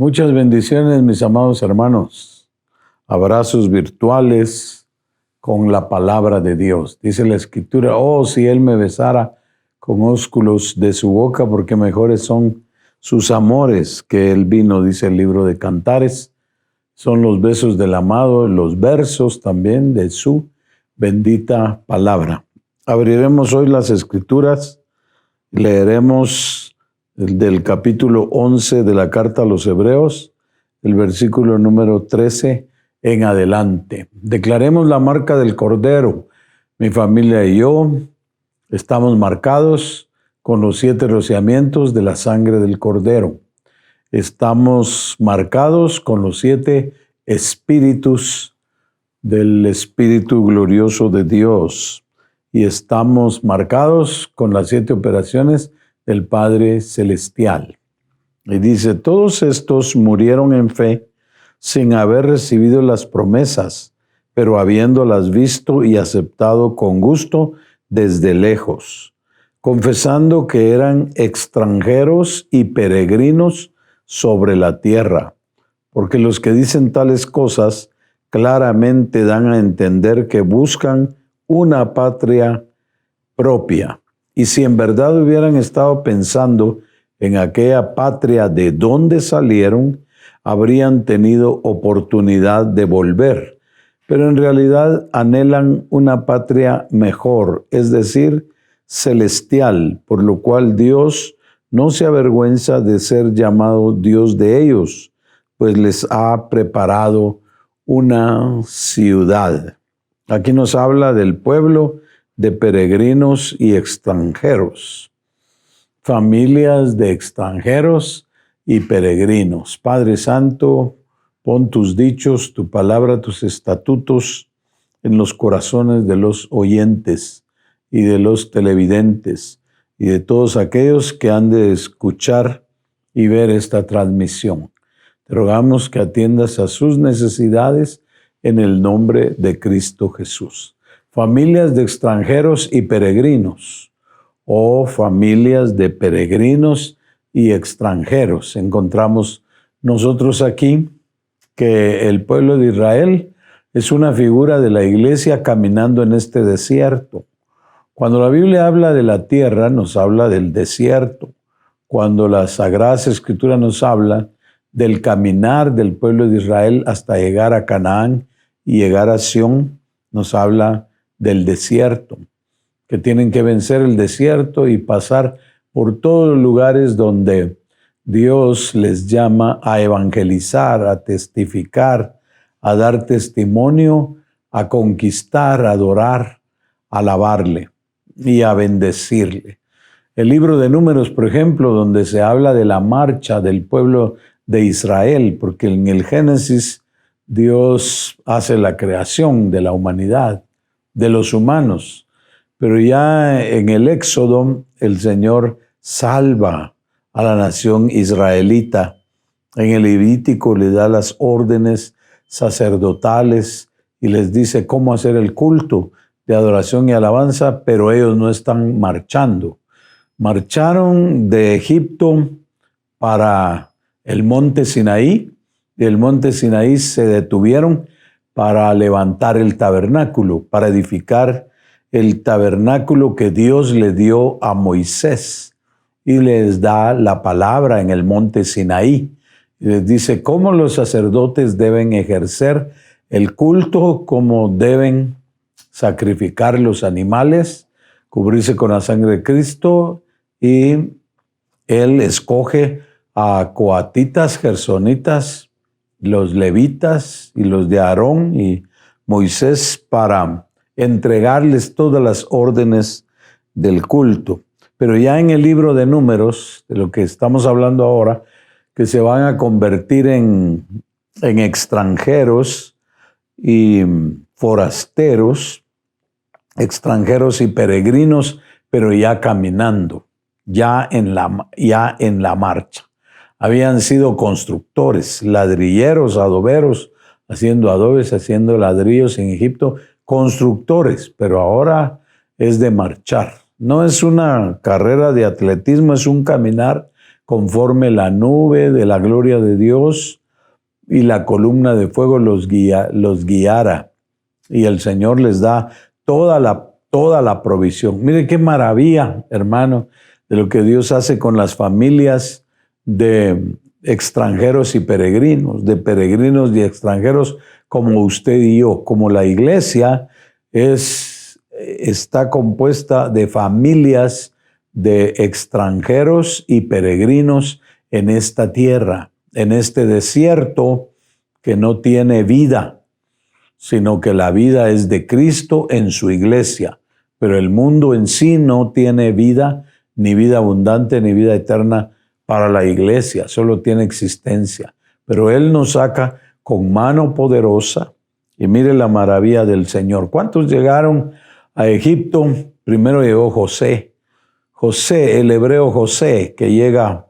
Muchas bendiciones, mis amados hermanos. Abrazos virtuales con la palabra de Dios. Dice la Escritura, oh, si Él me besara con ósculos de su boca, porque mejores son sus amores que el vino, dice el libro de Cantares. Son los besos del amado, los versos también de su bendita palabra. Abriremos hoy las Escrituras, leeremos del capítulo 11 de la carta a los Hebreos, el versículo número 13 en adelante. Declaremos la marca del Cordero. Mi familia y yo estamos marcados con los 7 rociamientos de la sangre del Cordero. Estamos marcados con los 7 espíritus del Espíritu glorioso de Dios. Y estamos marcados con las 7 operaciones del Padre Celestial. Y dice, todos estos murieron en fe sin haber recibido las promesas, pero habiéndolas visto y aceptado con gusto desde lejos, confesando que eran extranjeros y peregrinos sobre la tierra, porque los que dicen tales cosas claramente dan a entender que buscan una patria propia. Y si en verdad hubieran estado pensando en aquella patria de donde salieron, habrían tenido oportunidad de volver. Pero en realidad anhelan una patria mejor, es decir, celestial, por lo cual Dios no se avergüenza de ser llamado Dios de ellos, pues les ha preparado una ciudad. Aquí nos habla del pueblo de peregrinos y extranjeros, familias de extranjeros y peregrinos. Padre Santo, pon tus dichos, tu palabra, tus estatutos en los corazones de los oyentes y de los televidentes y de todos aquellos que han de escuchar y ver esta transmisión. Te rogamos que atiendas a sus necesidades en el nombre de Cristo Jesús. Familias de extranjeros y peregrinos, o familias de peregrinos y extranjeros. Encontramos nosotros aquí que el pueblo de Israel es una figura de la iglesia caminando en este desierto. Cuando la Biblia habla de la tierra, nos habla del desierto. Cuando la Sagrada Escritura nos habla del caminar del pueblo de Israel hasta llegar a Canaán y llegar a Sión, nos habla del desierto, que tienen que vencer el desierto y pasar por todos los lugares donde Dios les llama a evangelizar, a testificar, a dar testimonio, a conquistar, a adorar, a alabarle y a bendecirle. El libro de Números, por ejemplo, donde se habla de la marcha del pueblo de Israel, porque en el Génesis Dios hace la creación de la humanidad, de los humanos, pero ya en el Éxodo el Señor salva a la nación israelita. En el Levítico le da las órdenes sacerdotales y les dice cómo hacer el culto de adoración y alabanza, pero ellos no están marchando. Marcharon de Egipto para el monte Sinaí, y el monte Sinaí se detuvieron para levantar el tabernáculo, para edificar el tabernáculo que Dios le dio a Moisés y les da la palabra en el monte Sinaí. Y les dice cómo los sacerdotes deben ejercer el culto, cómo deben sacrificar los animales, cubrirse con la sangre de Cristo, y Él escoge a coatitas, gersonitas, los levitas y los de Aarón y Moisés para entregarles todas las órdenes del culto. Pero ya en el libro de Números, de lo que estamos hablando ahora, que se van a convertir en extranjeros y forasteros, extranjeros y peregrinos, pero ya caminando, ya en la marcha. Habían sido constructores, ladrilleros, adoberos, haciendo adobes, haciendo ladrillos en Egipto, constructores, pero ahora es de marchar. No es una carrera de atletismo, es un caminar conforme la nube de la gloria de Dios y la columna de fuego los guiara. Y el Señor les da toda la provisión. Mire qué maravilla, hermano, de lo que Dios hace con las familias de extranjeros y peregrinos, de peregrinos y extranjeros como usted y yo. Como la iglesia está compuesta de familias de extranjeros y peregrinos en esta tierra, en este desierto que no tiene vida, sino que la vida es de Cristo en su iglesia. Pero el mundo en sí no tiene vida, ni vida abundante, ni vida eterna para la iglesia, solo tiene existencia. Pero Él nos saca con mano poderosa y mire la maravilla del Señor. ¿Cuántos llegaron a Egipto? Primero llegó José, el hebreo José, que llega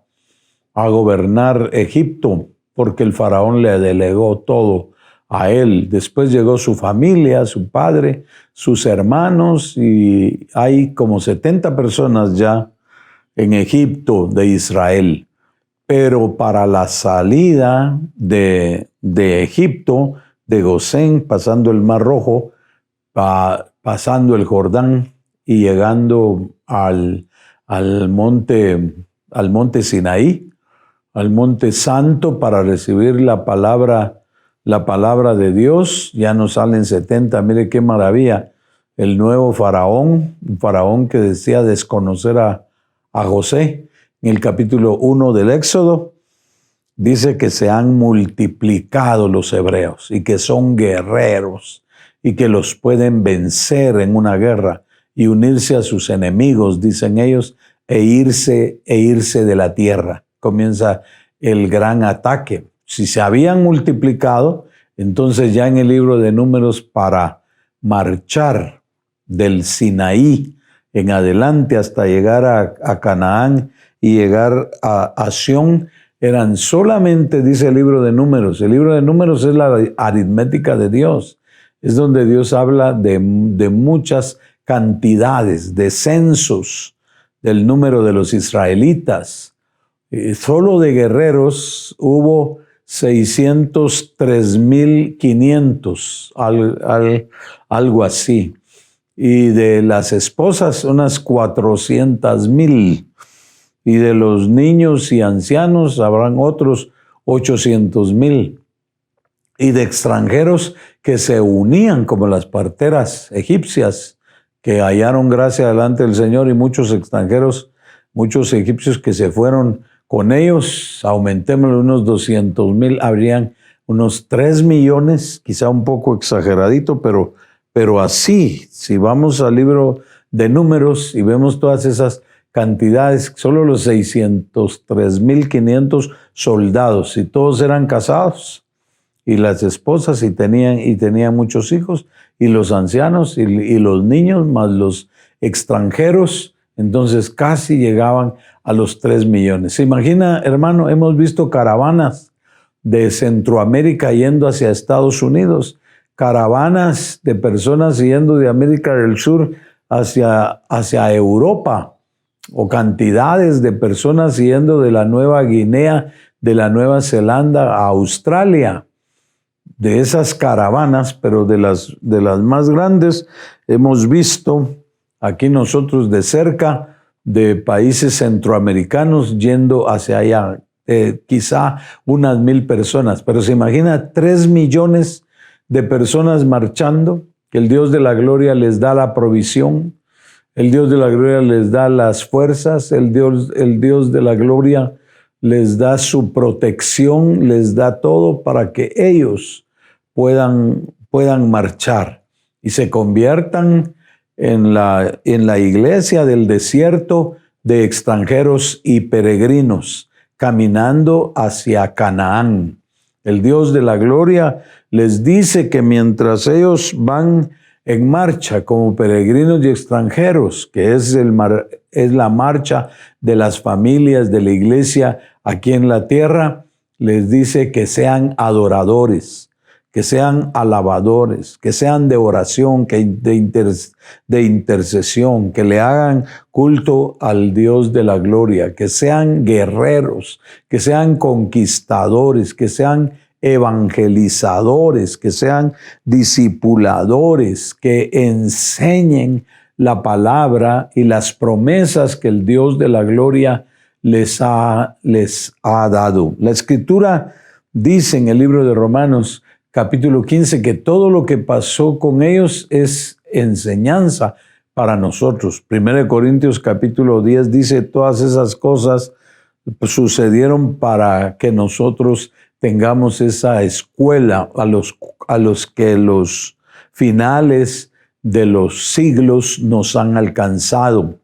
a gobernar Egipto porque el faraón le delegó todo a él. Después llegó su familia, su padre, sus hermanos, y hay como 70 personas ya en Egipto de Israel. Pero para la salida de Egipto, de Gosén, pasando el Mar Rojo, pasando el Jordán y llegando al monte Sinaí, al monte santo, para recibir la palabra de Dios, ya nos salen 70. Mire qué maravilla. El nuevo faraón, un faraón que decía desconocer a José. En el capítulo 1 del Éxodo dice que se han multiplicado los hebreos y que son guerreros y que los pueden vencer en una guerra y unirse a sus enemigos, dicen ellos, e irse de la tierra. Comienza el gran ataque. Si se habían multiplicado, entonces ya en el libro de Números, para marchar del Sinaí en adelante hasta llegar a Canaán y llegar a Sión, eran solamente, dice el libro de Números es la aritmética de Dios, es donde Dios habla de muchas cantidades, de censos del número de los israelitas. Solo de guerreros hubo 603,500, algo así. Y de las esposas, unas 400,000. Y de los niños y ancianos habrán otros 800,000. Y de extranjeros que se unían, como las parteras egipcias, que hallaron gracia delante del Señor, y muchos extranjeros, muchos egipcios que se fueron con ellos, aumentémoslo unos 200,000, habrían unos 3 millones, quizá un poco exageradito, pero así, si vamos al libro de Números y vemos todas esas cantidades, solo los 603,500 soldados, y todos eran casados, y las esposas, y tenían muchos hijos, y los ancianos, y los niños, más los extranjeros, entonces casi llegaban a los 3 millones. ¿Se imagina, hermano? Hemos visto caravanas de Centroamérica yendo hacia Estados Unidos, caravanas de personas yendo de América del Sur hacia Europa, o cantidades de personas yendo de la Nueva Guinea, de la Nueva Zelanda a Australia. De esas caravanas, pero de las más grandes, hemos visto aquí nosotros de cerca, de países centroamericanos yendo hacia allá, quizá unas 1,000 personas, pero se imagina 3 millones de personas marchando, que el Dios de la gloria les da la provisión, el Dios de la gloria les da las fuerzas, el Dios de la gloria les da su protección, les da todo para que ellos puedan marchar y se conviertan en la iglesia del desierto de extranjeros y peregrinos, caminando hacia Canaán. El Dios de la gloria les dice que mientras ellos van en marcha como peregrinos y extranjeros, que es la marcha de las familias de la iglesia aquí en la tierra, les dice que sean adoradores, que sean alabadores, que sean de oración, de intercesión, que le hagan culto al Dios de la gloria, que sean guerreros, que sean conquistadores, que sean evangelizadores, que sean discipuladores, que enseñen la palabra y las promesas que el Dios de la gloria les ha dado. La Escritura dice en el libro de Romanos, capítulo 15, que todo lo que pasó con ellos es enseñanza para nosotros. 1 Corintios capítulo 10 dice, todas esas cosas sucedieron para que nosotros tengamos esa escuela a los que los finales de los siglos nos han alcanzado.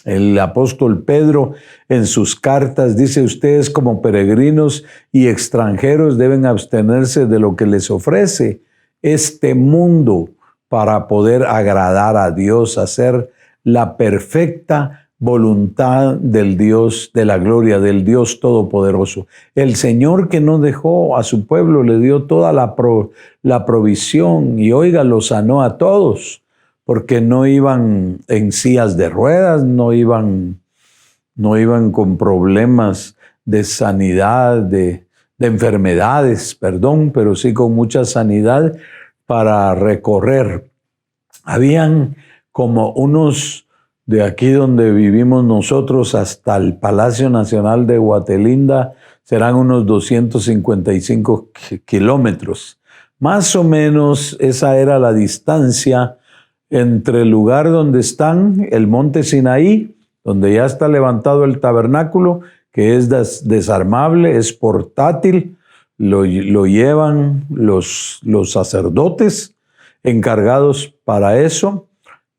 El apóstol Pedro en sus cartas dice, ustedes como peregrinos y extranjeros deben abstenerse de lo que les ofrece este mundo para poder agradar a Dios, hacer la perfecta voluntad del Dios de la gloria, del Dios todopoderoso. El Señor que no dejó a su pueblo, le dio toda la provisión y oiga, lo sanó a todos, porque no iban en sillas de ruedas, no iban con problemas de sanidad, de enfermedades, pero sí con mucha sanidad para recorrer. Habían como unos de aquí donde vivimos nosotros hasta el Palacio Nacional de Guatelinda, serán unos 255 kilómetros. Más o menos esa era la distancia entre el lugar donde están, el monte Sinaí, donde ya está levantado el tabernáculo, que es desarmable, es portátil, lo llevan los sacerdotes encargados para eso,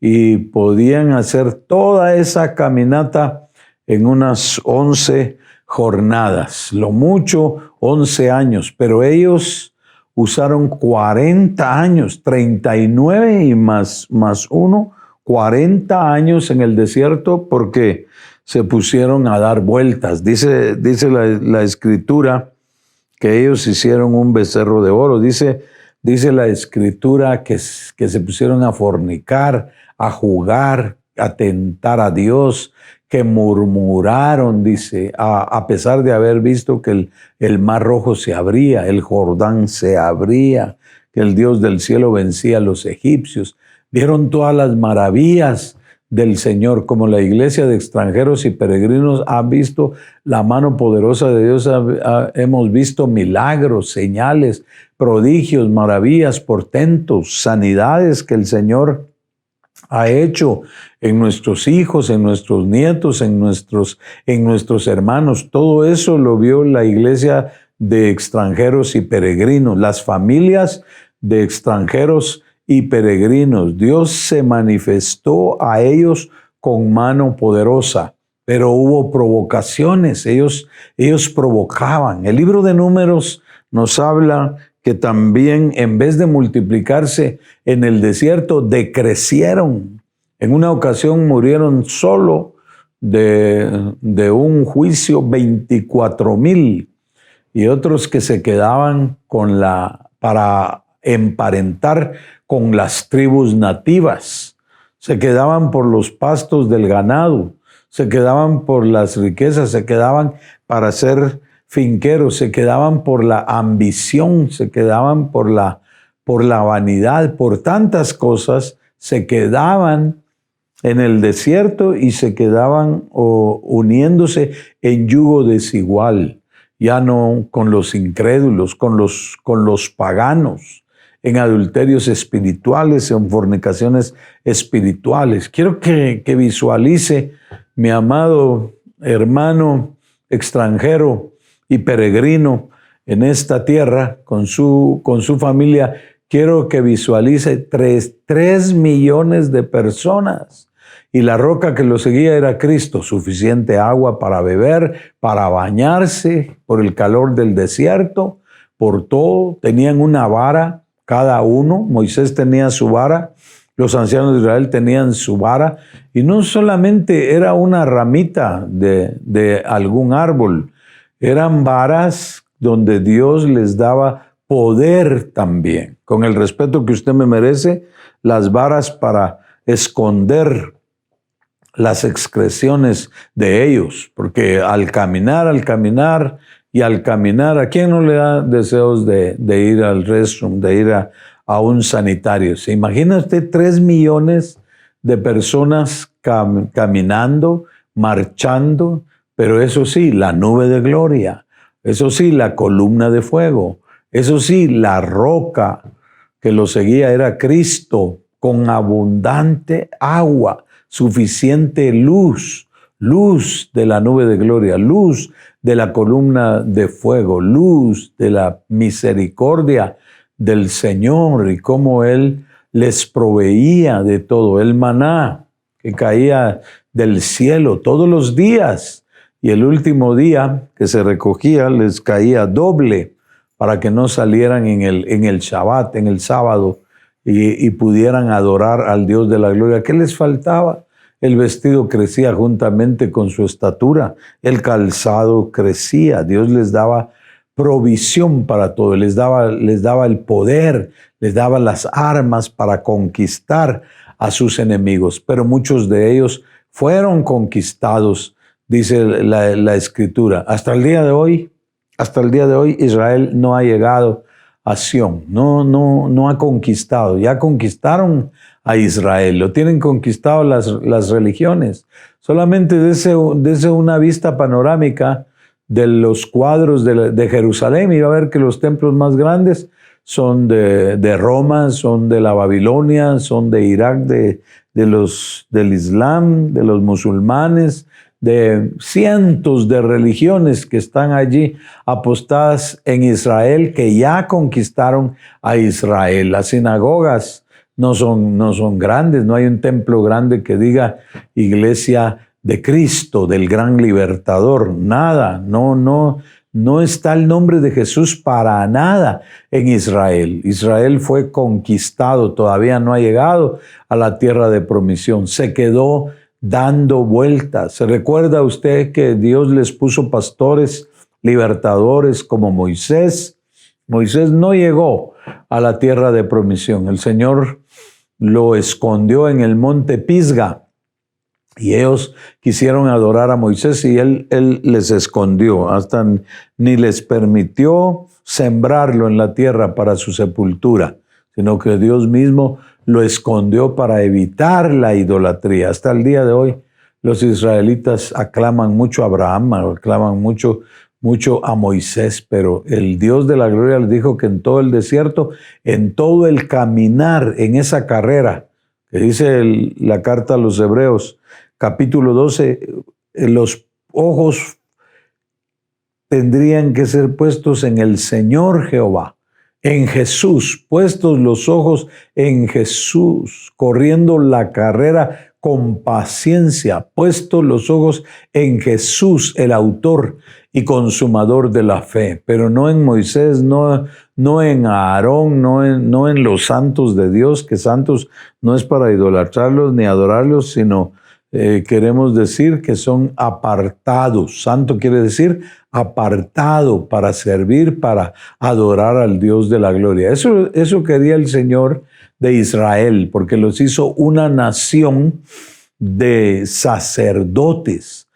y podían hacer toda esa caminata en unas 11 jornadas, lo mucho 11 años, pero ellos usaron 40 años, 39 y más 1, 40 años en el desierto porque se pusieron a dar vueltas. Dice la Escritura que ellos hicieron un becerro de oro. Dice la Escritura que se pusieron a fornicar, a jugar, a tentar a Dios, que murmuraron, dice, a pesar de haber visto que el Mar Rojo se abría, el Jordán se abría, que el Dios del cielo vencía a los egipcios. Vieron todas las maravillas del Señor, como la iglesia de extranjeros y peregrinos ha visto la mano poderosa de Dios, hemos visto milagros, señales, prodigios, maravillas, portentos, sanidades que el Señor ha hecho en nuestros hijos, en nuestros nietos, en nuestros hermanos. Todo eso lo vio la iglesia de extranjeros y peregrinos, las familias de extranjeros y peregrinos. Dios se manifestó a ellos con mano poderosa, pero hubo provocaciones, ellos provocaban. El libro de Números nos habla que también en vez de multiplicarse en el desierto, decrecieron. En una ocasión murieron solo de un juicio 24,000 y otros que se quedaban para emparentar con las tribus nativas. Se quedaban por los pastos del ganado, se quedaban por las riquezas, se quedaban para ser finqueros, se quedaban por la ambición, se quedaban por la vanidad, por tantas cosas, se quedaban en el desierto y se quedaban uniéndose en yugo desigual, ya no con los incrédulos, con los paganos, en adulterios espirituales, en fornicaciones espirituales. Quiero que visualice, mi amado hermano extranjero y peregrino en esta tierra, con su familia, quiero que visualice 3 millones de personas. Y la roca que lo seguía era Cristo, suficiente agua para beber, para bañarse, por el calor del desierto, por todo. Tenían una vara cada uno, Moisés tenía su vara, los ancianos de Israel tenían su vara, y no solamente era una ramita de algún árbol, eran varas donde Dios les daba poder también. Con el respeto que usted me merece, las varas para esconder las excreciones de ellos, porque al caminar, ¿a quién no le da deseos de ir al restroom, de ir a un sanitario? ¿Se imagina usted 3 millones de personas caminando, marchando? Pero eso sí, la nube de gloria, eso sí, la columna de fuego, eso sí, la roca que lo seguía era Cristo, con abundante agua, suficiente luz, luz de la nube de gloria, luz de la columna de fuego, luz de la misericordia del Señor y cómo Él les proveía de todo, el maná que caía del cielo todos los días y el último día que se recogía les caía doble para que no salieran en el Shabbat, en el sábado, y pudieran adorar al Dios de la gloria. ¿Qué les faltaba? El vestido crecía juntamente con su estatura, el calzado crecía, Dios les daba provisión para todo, les daba el poder, les daba las armas para conquistar a sus enemigos, pero muchos de ellos fueron conquistados, dice la Escritura. Hasta el día de hoy Israel no ha llegado a Sión, no ha conquistado. Ya conquistaron a Israel, lo tienen conquistado las religiones. Solamente dese una vista panorámica de los cuadros de Jerusalén y va a ver que los templos más grandes son de Roma, son de la Babilonia, son de Irak, del Islam, de los musulmanes, de cientos de religiones que están allí apostadas en Israel, que ya conquistaron a Israel. Las sinagogas no son grandes, no hay un templo grande que diga Iglesia de Cristo, del gran libertador, nada, no está el nombre de Jesús para nada en Israel. Israel fue conquistado, todavía no ha llegado a la tierra de promisión, se quedó dando vueltas. ¿Se recuerda usted que Dios les puso pastores, libertadores como Moisés? Moisés no llegó a la tierra de promisión. El Señor lo escondió en el monte Pisga y ellos quisieron adorar a Moisés y él les escondió, hasta ni les permitió sembrarlo en la tierra para su sepultura, sino que Dios mismo lo escondió para evitar la idolatría. Hasta el día de hoy, los israelitas aclaman mucho a Abraham, aclaman mucho a Moisés, pero el Dios de la gloria les dijo que en todo el desierto, en todo el caminar, en esa carrera, que dice la carta a los Hebreos, capítulo 12, los ojos tendrían que ser puestos en el Señor Jehová, en Jesús, puestos los ojos en Jesús, corriendo la carrera con paciencia, puestos los ojos en Jesús, el autor y consumador de la fe, pero no en Moisés, no en Aarón, no en los santos de Dios, que santos no es para idolatrarlos ni adorarlos, sino queremos decir que son apartados. Santo quiere decir apartado para servir, para adorar al Dios de la gloria. Eso quería el Señor de Israel, porque los hizo una nación de sacerdotes.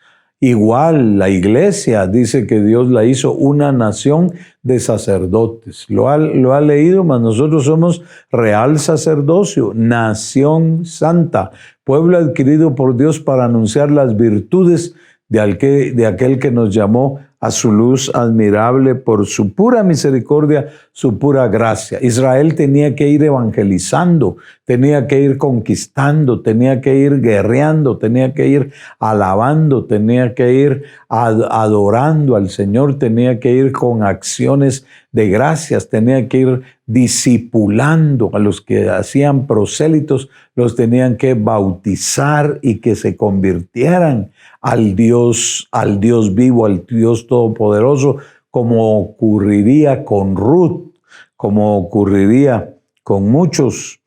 Igual la iglesia dice que Dios la hizo una nación de sacerdotes. Lo ha leído, mas nosotros somos real sacerdocio, nación santa, pueblo adquirido por Dios para anunciar las virtudes de aquel que nos llamó a su luz admirable por su pura misericordia, su pura gracia. Israel tenía que ir evangelizando, tenía que ir conquistando, tenía que ir guerreando, tenía que ir alabando, tenía que ir adorando al Señor, tenía que ir con acciones de gracias, tenía que ir discipulando a los que hacían prosélitos, los tenían que bautizar y que se convirtieran al Dios vivo, al Dios todopoderoso, como ocurriría con Ruth, como ocurriría con muchos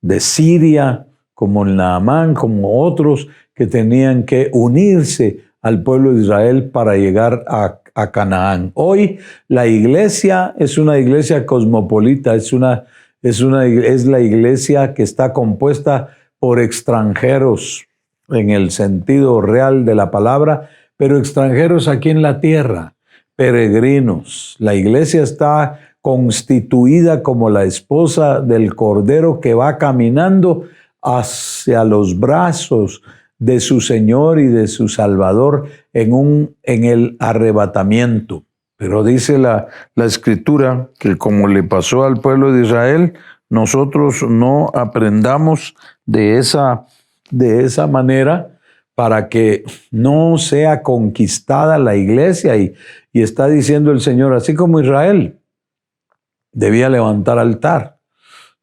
de Siria, como Naamán, como otros que tenían que unirse al pueblo de Israel para llegar a Canaán. Hoy la iglesia es una iglesia cosmopolita, es la iglesia que está compuesta por extranjeros en el sentido real de la palabra, pero extranjeros aquí en la tierra, peregrinos. La iglesia está constituida como la esposa del Cordero que va caminando hacia los brazos de su Señor y de su Salvador en el arrebatamiento. Pero dice la Escritura que como le pasó al pueblo de Israel, nosotros no aprendamos de esa manera para que no sea conquistada la iglesia. Y está diciendo el Señor, así como Israel debía levantar altar,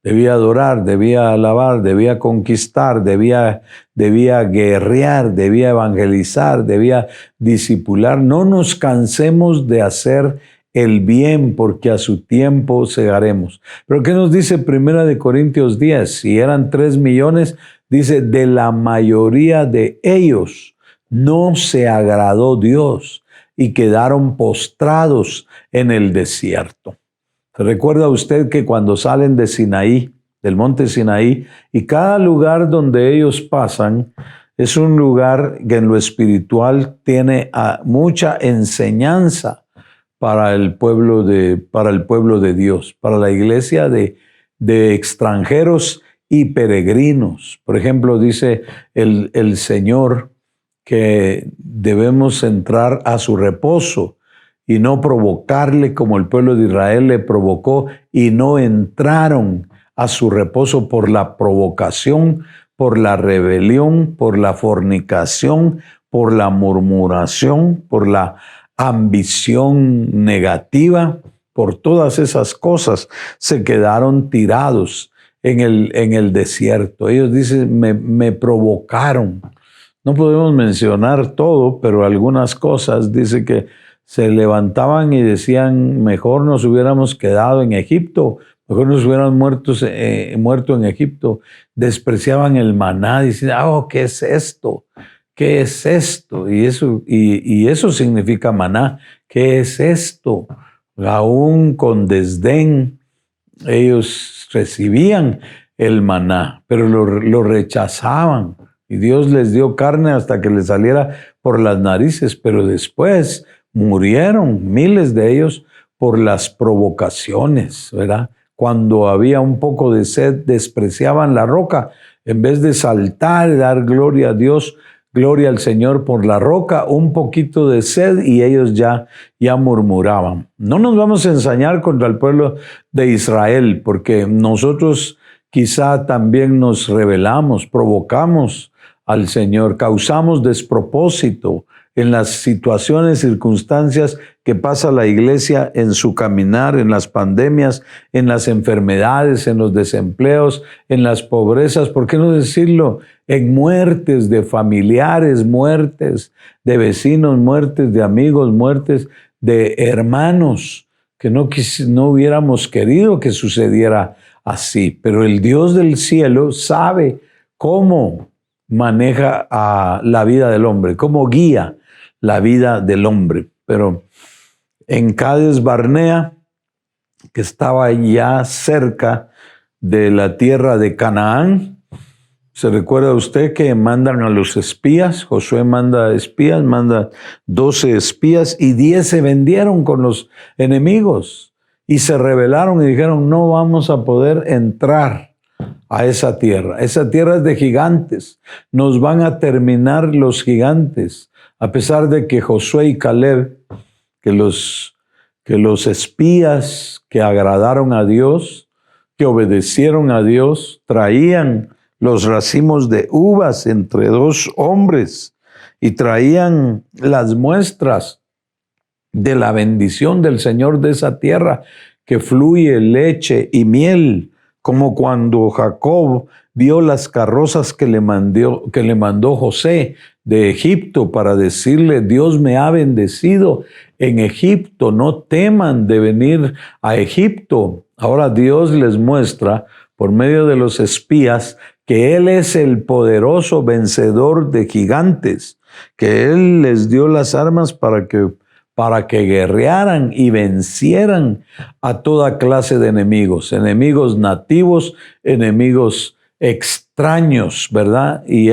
debía adorar, debía alabar, debía conquistar, debía guerrear, debía evangelizar, debía discipular. No nos cansemos de hacer el bien, porque a su tiempo segaremos. Pero ¿qué nos dice 1 Corintios 10? Si eran 3 millones, dice, de la mayoría de ellos no se agradó Dios y quedaron postrados en el desierto. ¿Se recuerda usted que cuando salen de Sinaí, del monte Sinaí, y cada lugar donde ellos pasan es un lugar que en lo espiritual tiene mucha enseñanza para el pueblo de Dios, para la iglesia de extranjeros y peregrinos? Por ejemplo, dice el Señor que debemos entrar a su reposo y no provocarle como el pueblo de Israel le provocó y no entraron a su reposo por la provocación, por la rebelión, por la fornicación, por la murmuración, por la ambición negativa, por todas esas cosas. Se quedaron tirados en el desierto. Ellos dicen, me provocaron. No podemos mencionar todo, pero algunas cosas dice que se levantaban y decían, mejor nos hubiéramos quedado en Egipto, mejor nos hubieran muerto en Egipto. Despreciaban el maná, diciendo, ¿qué es esto? ¿Qué es esto? Y eso significa maná. ¿Qué es esto? Aún con desdén, ellos recibían el maná, pero lo rechazaban. Y Dios les dio carne hasta que les saliera por las narices, pero después murieron miles de ellos por las provocaciones, ¿verdad? Cuando había un poco de sed, despreciaban la roca. En vez de saltar y dar gloria a Dios, gloria al Señor por la roca, un poquito de sed y ellos ya murmuraban. No nos vamos a ensañar contra el pueblo de Israel, porque nosotros quizá también nos rebelamos, provocamos al Señor, causamos despropósito en las situaciones, circunstancias que pasa la iglesia en su caminar, en las pandemias, en las enfermedades, en los desempleos, en las pobrezas, ¿por qué no decirlo? En muertes de familiares, muertes de vecinos, muertes de amigos, muertes de hermanos, que no hubiéramos querido que sucediera así. Pero el Dios del cielo sabe cómo maneja a la vida del hombre, cómo guía la vida del hombre. Pero en Cades Barnea, que estaba ya cerca de la tierra de Canaán, ¿se recuerda usted que mandan a los espías? Josué manda espías, manda 12 espías y 10 se vendieron con los enemigos y se rebelaron y dijeron, no vamos a poder entrar a esa tierra. Esa tierra es de gigantes. Nos van a terminar los gigantes. A pesar de que Josué y Caleb, que los espías que agradaron a Dios, que obedecieron a Dios, traían los racimos de uvas entre 2 hombres y traían las muestras de la bendición del Señor de esa tierra, que fluye leche y miel, como cuando Jacob vio las carrozas que le mandó José de Egipto para decirle, Dios me ha bendecido en Egipto, no teman de venir a Egipto. Ahora Dios les muestra por medio de los espías que Él es el poderoso vencedor de gigantes, que Él les dio las armas para que para que guerrearan y vencieran a toda clase de enemigos, enemigos nativos, enemigos extraños, ¿verdad? Y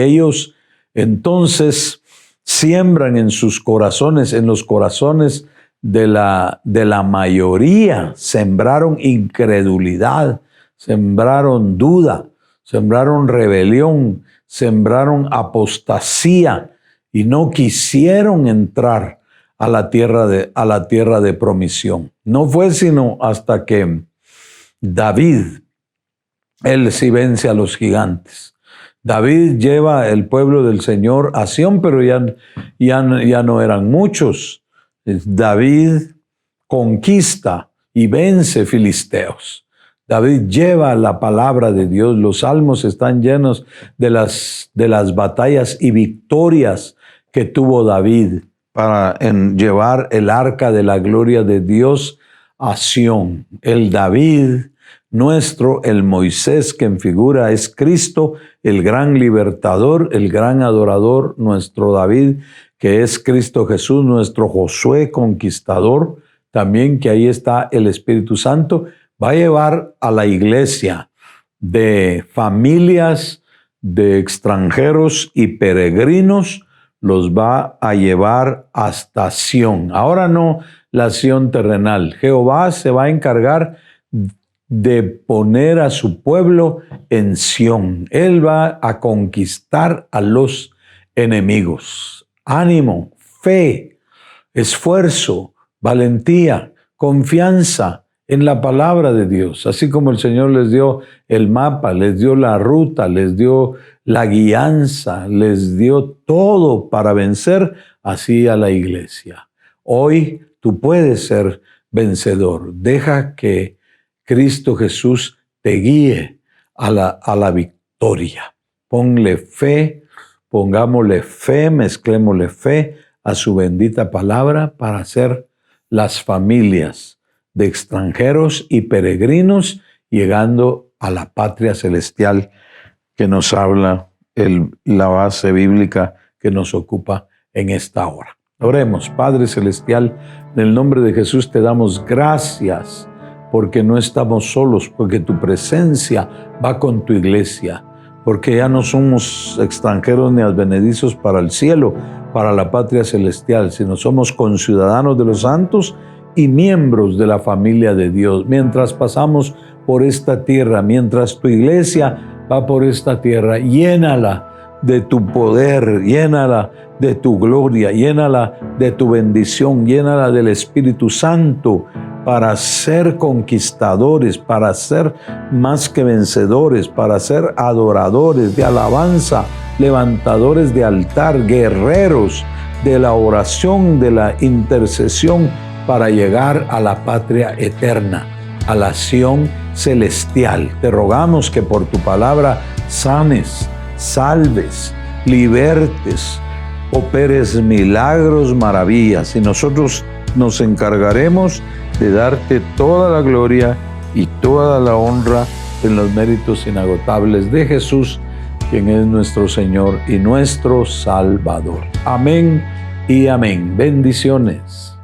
ellos entonces siembran en sus corazones, en los corazones de la mayoría, sembraron incredulidad, sembraron duda, sembraron rebelión, sembraron apostasía y no quisieron entrar a la tierra de promisión. No fue sino hasta que David, él sí vence a los gigantes. David lleva el pueblo del Señor a Sión, pero ya no eran muchos. David conquista y vence filisteos. David lleva la palabra de Dios. Los salmos están llenos de las batallas y victorias que tuvo David para llevar el arca de la gloria de Dios a Sión. El David nuestro, el Moisés que en figura es Cristo, el gran libertador, el gran adorador, nuestro David, que es Cristo Jesús, nuestro Josué conquistador, también que ahí está el Espíritu Santo, va a llevar a la iglesia de familias, de extranjeros y peregrinos, los va a llevar hasta Sión. Ahora no la Sión terrenal. Jehová se va a encargar de poner a su pueblo en Sión. Él va a conquistar a los enemigos. Ánimo, fe, esfuerzo, valentía, confianza en la palabra de Dios. Así como el Señor les dio el mapa, les dio la ruta, les dio la guianza, les dio todo para vencer, así a la iglesia. Hoy tú puedes ser vencedor. Deja que Cristo Jesús te guíe a la victoria. Ponle fe, pongámosle fe, mezclémosle fe a su bendita palabra para ser las familias de extranjeros y peregrinos llegando a la patria celestial que nos habla la base bíblica que nos ocupa en esta hora. Oremos. Padre celestial, en el nombre de Jesús te damos gracias porque no estamos solos, porque tu presencia va con tu iglesia, porque ya no somos extranjeros ni advenedizos para el cielo, para la patria celestial, sino somos conciudadanos de los santos y miembros de la familia de Dios. Mientras pasamos por esta tierra, mientras tu iglesia va por esta tierra, llénala de tu poder, llénala de tu gloria, llénala de tu bendición, llénala del Espíritu Santo para ser conquistadores, para ser más que vencedores, para ser adoradores de alabanza, levantadores de altar, guerreros de la oración, de la intercesión, para llegar a la patria eterna, a la Sión celestial. Te rogamos que por tu palabra sanes, salves, libertes, operes milagros, maravillas, y nosotros nos encargaremos de darte toda la gloria y toda la honra en los méritos inagotables de Jesús, quien es nuestro Señor y nuestro Salvador. Amén y amén. Bendiciones.